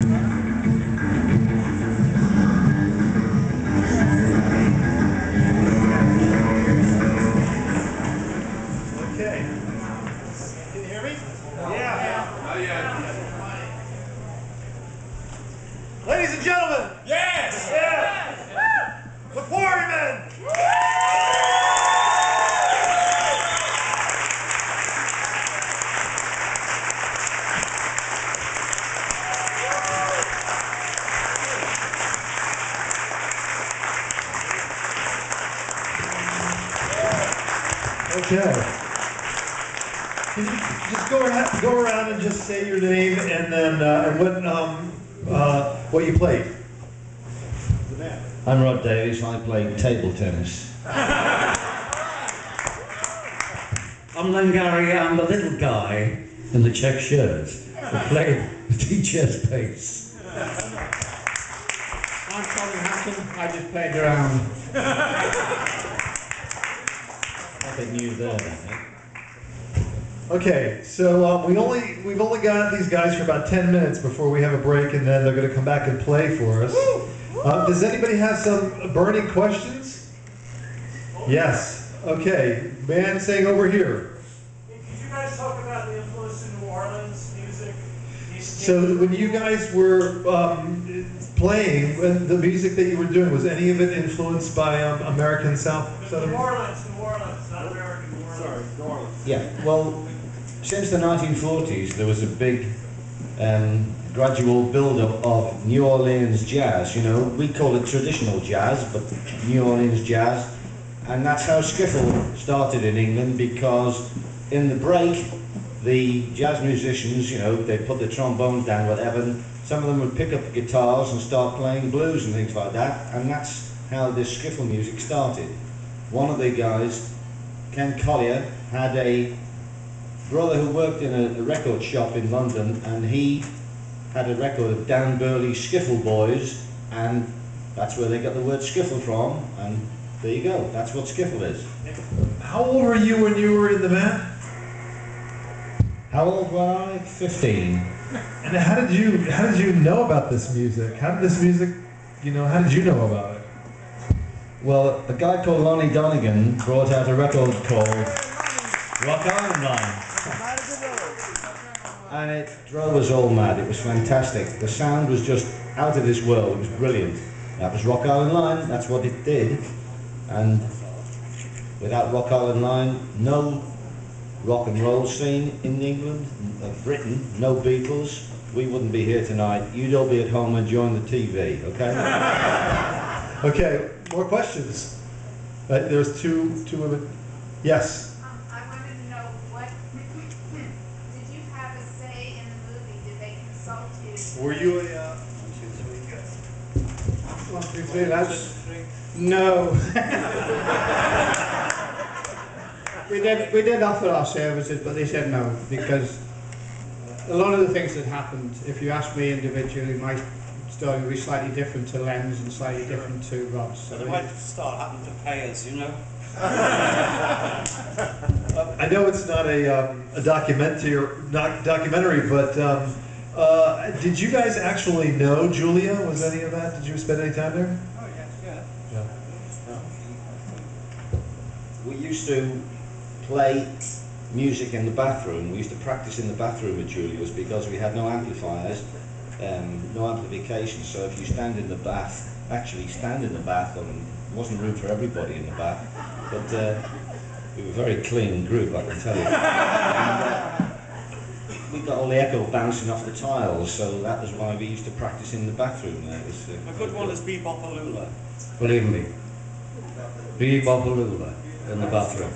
Ladies and gentlemen! Yes! Yeah! The Quarrymen! Okay. Can you just go around and just say your name and then what you played? I'm Rod Davies, I play table tennis. I'm Len Gary, I'm the little guy in the check shirt who played the DJ's bass. I'm Colin Hatton, I just played around. Nothing new there, then. Okay, so we've only got these guys for about 10 minutes before we have a break, and then they're going to come back and play for us. Does anybody have some burning questions? Yes. Okay, man saying over here. Could you guys talk about the influence in New Orleans music? So when you guys were playing, the music that you were doing, was any of it influenced by American Southern? New Orleans, not American New Orleans. Sorry, New Orleans. Yeah, well, since the 1940s there was a big gradual build-up of New Orleans jazz. You know, we call it traditional jazz, but New Orleans jazz. And that's how skiffle started in England, because in the break, the jazz musicians, you know, they put the trombones down, whatever, and some of them would pick up the guitars and start playing blues and things like that, and that's how this skiffle music started. One of the guys, Ken Collier, had a brother who worked in a record shop in London, and he had a record of Dan Burley's Skiffle Boys, and that's where they got the word skiffle from, and there you go, that's what skiffle is. How old were you when you were in the band? How old were I? 15. And how did you know about this music? How did this music, how did you know about it? Well, a guy called Lonnie Donegan brought out a record called Rock Island Line. And it drove us all mad. It was fantastic. The sound was just out of this world. It was brilliant. That was Rock Island Line. That's what it did. And without Rock Island Line, no rock and roll scene in England, Britain, no Beatles. We wouldn't be here tonight. You'd all be at home enjoying the TV, okay? Okay, more questions. There's two women. Yes. I wanted to know did you have a say in the movie? Did they consult you? Were you a 1, 2, 3, lads? No. we did offer our services, but they said no, because a lot of the things that happened, if you ask me individually, my story would be slightly different to Len's and slightly different to Rod's. So they might start having to pay us, you know? I know it's not a documentary, but did you guys actually know Julia? Was any of that? Did you spend any time there? Oh, yes, yeah. We used to play music in the bathroom. We used to practice in the bathroom with Julia's because we had no amplifiers, no amplification. So if you stand in the bath, stand in the bath, and there wasn't room for everybody in the bath, but we were a very clean group, I can tell you. And, we got all the echo bouncing off the tiles, so that was why we used to practice in the bathroom there. It was, A good one is Bebop-A-Lula. believe me, Bebop-A-Lula in the bathroom.